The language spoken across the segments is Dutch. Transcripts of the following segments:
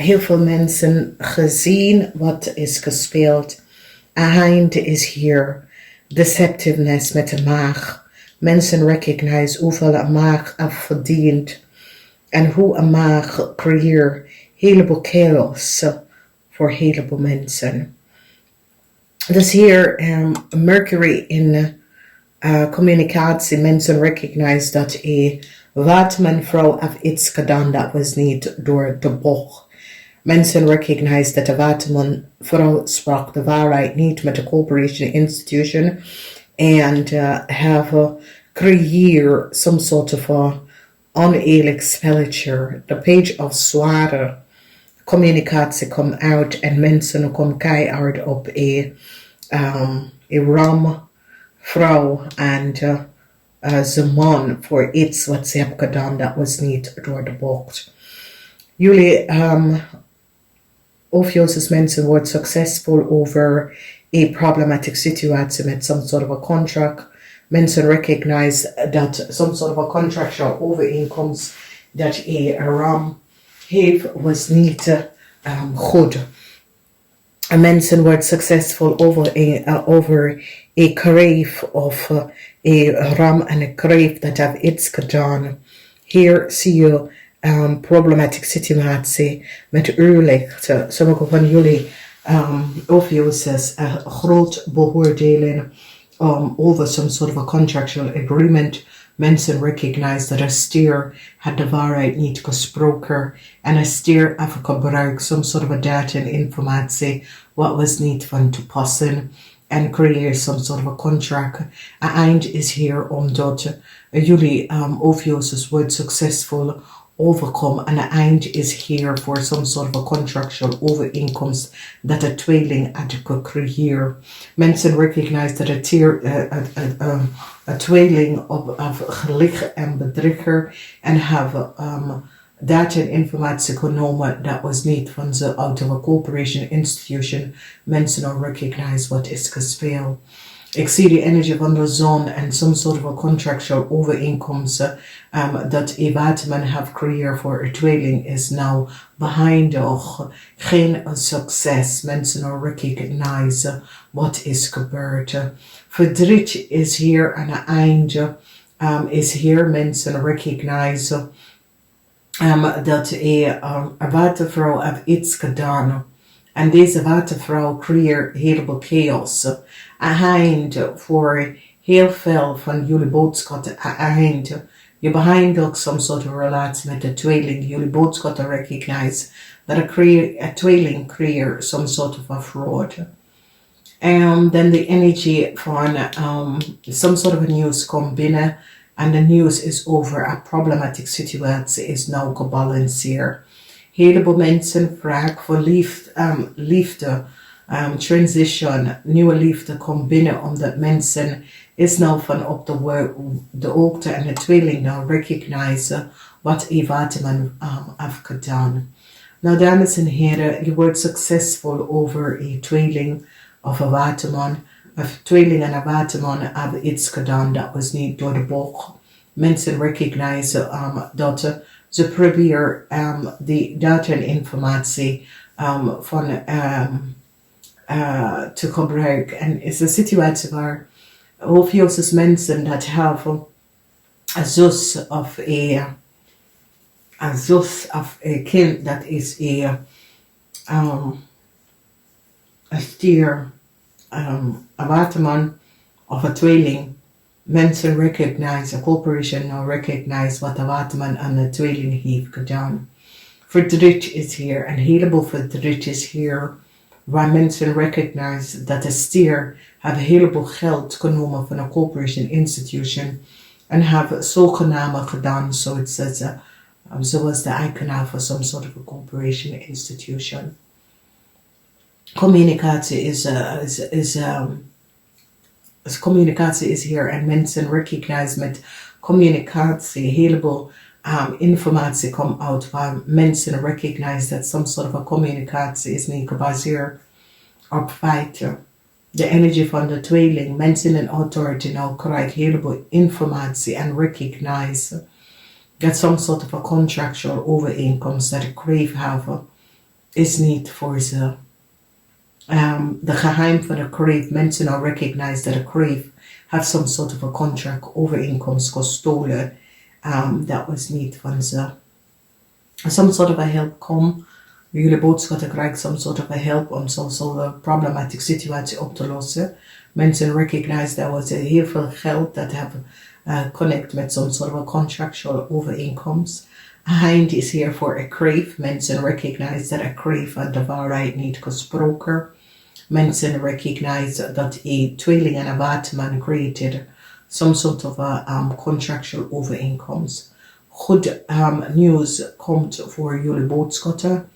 heel veel mensen gezien wat is gespeeld. Eind is hier. Deceptiveness met de maag. Mensen recognize hoeveel een maag heeft verdiend. En hoe een maag creëert heleboel chaos voor heleboel mensen. Dus hier Mercury in communicatie. Mensen recognize dat wat mijn vrouw heeft iets gedaan dat was niet door de bocht. Mensen recognize dat de waterman vrouw sprak de waarheid niet met de corporation institution and have creëer some sort of oneerlijk spelletje. The page of zware communicatie komt uit en mensen komen keihard op een ram vrouw en zijn man voor iets wat ze hebben gedaan dat was niet door de bocht. Jullie OPHIUCHUS mensen wordt succesvol over een problematic situatie met some sort of a contract. Mensen recognize dat some sort of a contractual overeenkomst dat een ram heeft was niet goed. En mensen worden succesvol over een kreef of een ram en een kreef dat heeft iets gedaan. Hier zie je problematic situatie met licht. Sommige van jullie OPHIUCHUS groot beoordelen over some sort of a contractual agreement. Mensen recognize dat een stier had de waarheid niet gesproken en een stier heeft gebruikt some sort of a data en informatie wat was niet van toepassing en creëer some sort of a contract. Het eind is hier omdat jullie OPHIUCHUS wordt succesvol overkomen en het eind is hier voor some sort of a contractual overeenkomst dat de tweeling had gecreëerd. Mensen recognize dat een tweeling of gelicht en bedrieger en hebben data en informatie genomen dat was niet van ze out of a corporation institution. Mensen recognize wat is gespeeld. Ik zie de energie van de zon en some sort of a contractual overeenkomst dat een waterman heeft gecreëerd voor een tweeling is nou behind geen succes. Mensen recognize wat is gebeurd. Verdriet is hier aan het einde. Is hier mensen recognize dat een watervrouw heeft iets gedaan. En deze watervrouw creëert heleboel chaos. Eind voor heel veel van jullie boodschappen. Eind. Je behind ook some sort of relatie met de tweeling. Jullie boodschappen recognize dat een tweeling creëert some sort of a fraud. And then the energy van some sort of a news komt binnen. And the news is over a problematic situatie is now gebalanceerd. Heleboel mensen vragen voor liefde, transition, nieuwe liefde komt binnen omdat mensen is nou van op de hoogte en de tweeling nou recognize wat een waterman heeft gedaan. Nou dames en heren, je wordt succesvol over een tweeling of een waterman. Een tweeling en een waterman hebben iets gedaan dat was niet door de bocht. Mensen recognize dat ze proberen die data en informatie te gebruiken. En is een situatie waar OPHIUCHUS mensen dat hebben een zus of een kind dat is een stier, een waterman of een tweeling. Mensen recognize, a corporation now recognize wat de waterman en de tweeling heeft gedaan. Verdriet is hier, een heleboel verdriet is hier, waar mensen recognize dat de stier heeft een heleboel geld genomen van een corporation institution en hebben zogenaamd gedaan, zoals de eigenaar van some sort of a corporation institution. Communicatie is hier en mensen recognize met communicatie heleboel informatie komt uit waar mensen recognize dat some sort of a communicatie is niet gebaseerd op feiten. De energie van de tweeling, mensen in authority nou krijgen heleboel informatie en recognize dat some sort of a contractual overeenkomst dat ik crave hebben is niet voor ze. De geheim van de kreef, mensen now recognize that a kreef have some sort of a contract overeenkomst gestolen. Dat was niet van ze. Some sort of a help come. Jullie boodschappen krijgen some sort of a help om zo'n problematic situatie op te lossen. Mensen recognize that was heel veel geld dat hebben connect met some sort of a contractual overeenkomst. Hind is here for a crave. Mensen recognize that a crave had de waarheid niet gesproken. Mensen recognize dat een tweeling en een waterman created some sort of a contractual overeenkomst. Goed nieuws komt voor jullie boodschappen.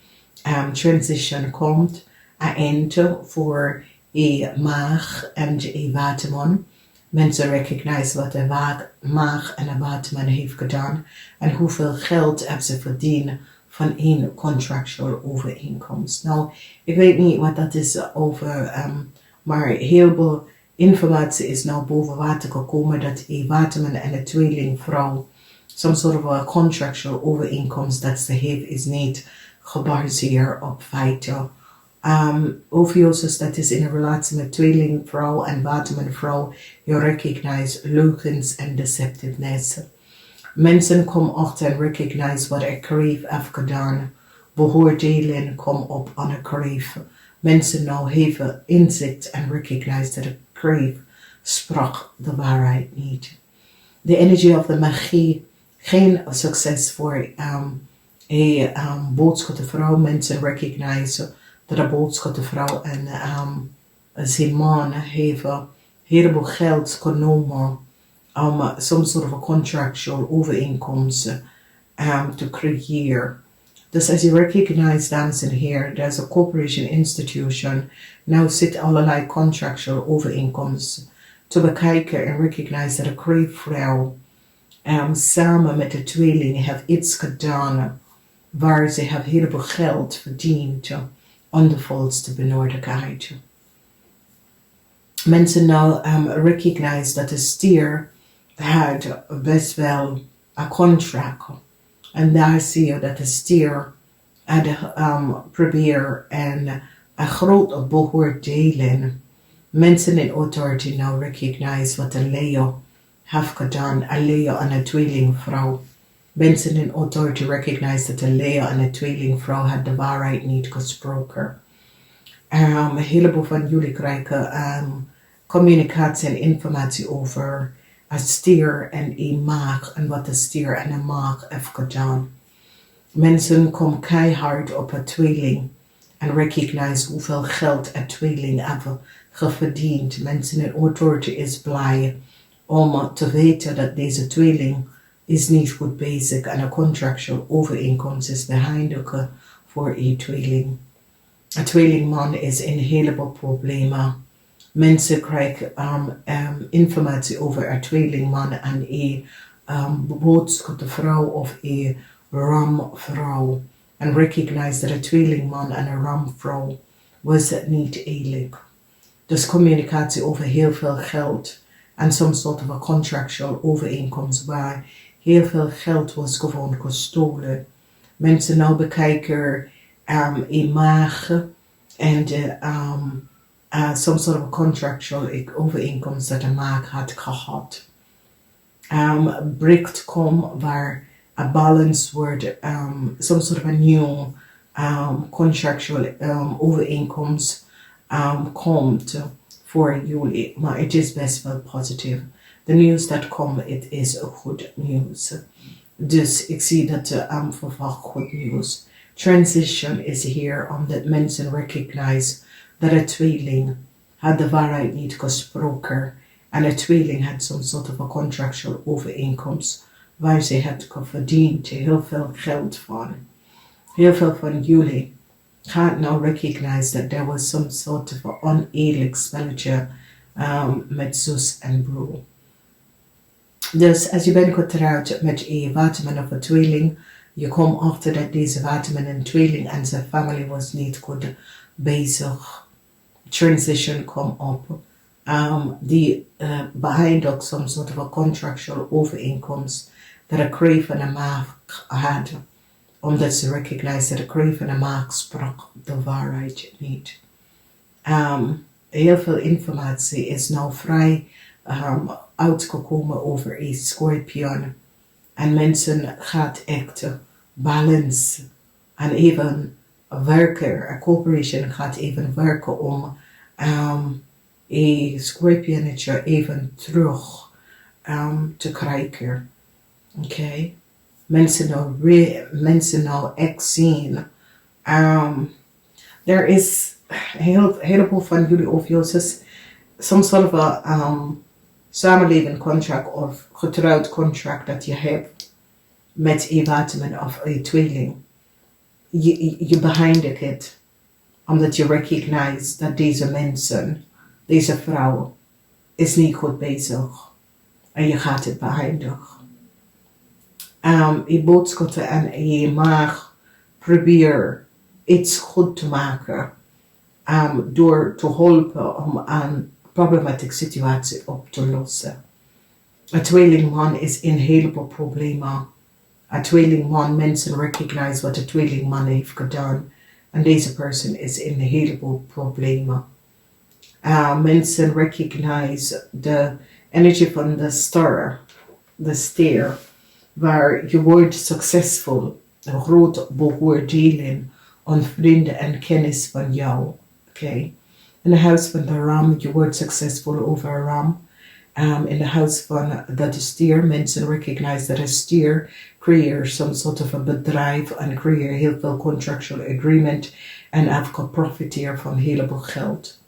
Transition komt. Een eind voor een maag en een waterman. Mensen recognize wat een maag en een waterman heeft gedaan en hoeveel geld hebben ze verdiend van een contractual overeenkomst. Nou, ik weet niet wat dat is over, maar heel veel informatie is nou boven water gekomen dat een waterman en een tweelingvrouw some sort of a contractual overeenkomst dat ze heeft is niet gebaseerd op feiten. OPHIUCHUS, dat is in een relatie met tweelingvrouw en watermanvrouw, you recognize leugens en deceptiveness. Mensen komen achter en recognize wat een kreef heeft gedaan. Beoordelen komen op aan een kreef. Mensen nou hebben inzicht en recognize dat een kreef sprak de waarheid niet. The energy of the magie, geen succes voor een boodschappenvrouw. Mensen recognize dat de boodschappenvrouw en zijn man hebben heleboel geld genomen om some sort of a contractual overeenkomst to creëren. Dus as you recognize, dames and heren, there's a corporation institution, now zit allerlei contractual overeenkomsten te bekijken en recognize dat de kreefvrouw samen met de tweeling heeft iets gedaan waar ze heeft heleboel geld verdiend on de volste benodigheid. Mensen nou recognize dat de stier had best wel een contract. En daar zie je dat de stier had probeer en een grote beoordeling. Mensen in authority now recognize wat de Leo heeft gedaan. Een Leo en een tweelingvrouw. Mensen in authority recognize dat de Leo en de tweelingvrouw had de waarheid niet gesproken. Een heleboel van jullie krijgen communicatie en informatie over een stier en een maag en wat de stier en een maag heeft gedaan. Mensen komen keihard op een tweeling en recognize hoeveel geld een tweeling heeft verdiend. Mensen in authority is blij om te weten dat deze tweeling is niet goed bezig en een contractual overeenkomst is behind voor een tweeling. Een tweelingman is in een heleboel problemen. Mensen krijgen informatie over een tweelingman en een beboodschapte vrouw of een ramvrouw. En recognize dat een tweelingman en een ramvrouw was niet eerlijk. Dus communicatie over heel veel geld en some sort of a contractual overeenkomst waar heel veel geld was gewoon gestolen. Mensen nou bekijken een maag en some sort of a contractual overeenkomst dat de maag had gehad. Breekt kom waar a balance wordt, some sort of a new contractual overeenkomst komt voor jullie, maar het is best wel positief. De nieuws dat komt, het is goed nieuws. Dus ik zie dat verwacht goed nieuws. Transition is here omdat mensen recognize dat een tweeling had de waarheid niet gesproken en een tweeling had some sort of a contractual overeenkomst waar ze had verdiend heel veel geld van. Heel veel van jullie gaat now recognize that there was some sort of a oneerlijk spelletje met zus en broer. Dus als je bent getrouwd met een waterman of een tweeling, je komt achter dat deze waterman en tweeling en zijn familie was niet goed bezig. Transition komt op. Die behind ook some sort of a contractual overeenkomst dat een kreef en een maag had omdat ze recognize dat de kreeg van de maag sprak de waarheid niet. Heel veel informatie is nou vrij uitgekomen over een Scorpion. En mensen gaat echt balance en even werken. Een corporation gaat even werken om een Scorpionnetje even terug te krijgen. Oké. Mensen nou echt zien. Er is een heleboel van jullie OPHIUCHUS soms soort van samenleving contract of getrouwd contract dat je hebt met een waterman of een tweeling. Je beëindigt het omdat je recognize dat deze mensen, deze vrouw, is niet goed bezig en je gaat het beëindigen. Je boodschappen en je mag proberen iets goed te maken door te helpen om een problematische situatie op te lossen. Een tweelingman is in een heleboel problemen. Een tweelingman, mensen recognize wat de tweelingman heeft gedaan. En deze persoon is in een heleboel problemen. Mensen recognize de energie van de ster, waar je wordt succesvol, een grote beoordeling aan vrienden en kennis van jou. Okay. In de huis van de ram, je wordt succesvol over ram. In de huis van de stier, mensen recognize dat de stier creëert some sort of a bedrijf en creëert heel veel contractual agreement en heeft profiteer van een heleboel geld.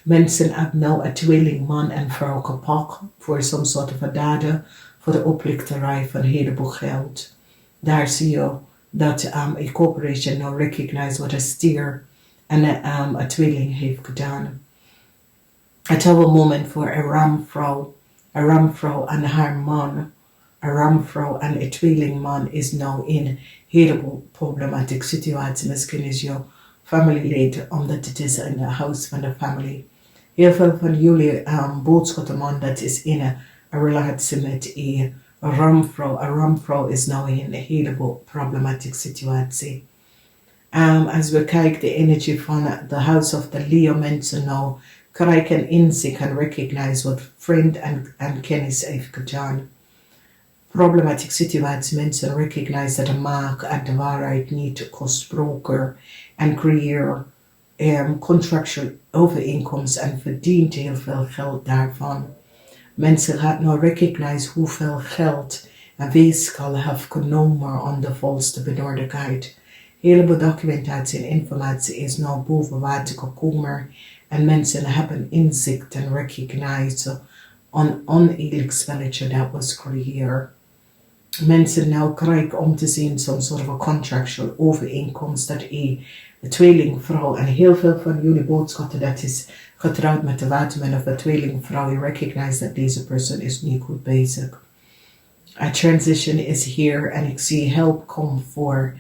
Mensen hebben nou een tweeling man en vrouw gepakt voor some sort of a daden voor de oplichterij van een heleboel geld. Daar zie je dat een corporation nou recognize wat een stier en een tweeling heeft gedaan. Het is een moment voor een ramvrouw en haar man. Een ramvrouw en een tweelingman is nou in een heleboel problematische situatie. Misschien is je familielid, omdat het is in het huis van de familie. Heel veel van jullie boodschappenman dat is in een relatie met een ramvrouw. Een ramvrouw is nou in een heleboel problematische situatie. Als we kijken de energie van de House of the Leo mensen nou krijgen inzicht en recognize wat vriend en kennis heeft gedaan. Problematische situatie, mensen recognize dat de maak en de waarheid niet gesproken en creëren contractual overeenkomsten en verdient heel veel geld daarvan. Mensen gaan nou recognize hoeveel geld een weeskal heeft genomen aan de volste benordelijkheid. Heleboel documentatie en informatie is nou boven water gekomen en mensen hebben inzicht en recognize een oneerlijk spelletje dat was gecreëerd. Mensen nou krijgen om te zien zo'n soort van contractual overeenkomst dat een tweelingvrouw en heel veel van jullie boodschappen dat is getrouwd met de waterman of een tweelingvrouw, je recognize dat deze persoon is niet goed bezig. A transition is here en ik zie help komen voor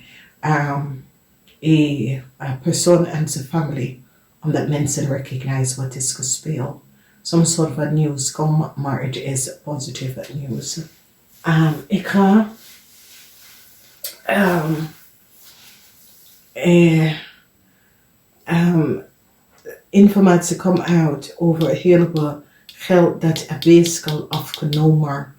een persoon en zijn familie, omdat mensen recognize wat is gespeeld. Some sort of nieuws komt, maar het is positieve nieuws. Ik ga informatie komt uit over heel veel geld dat een weeskal afgenomen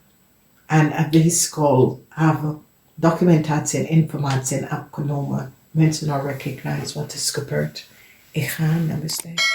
en een weeskal hebben documentatie en informatie afgenomen. Mensen nou recognize wat is gebeurd. Ik ga naar bestaan.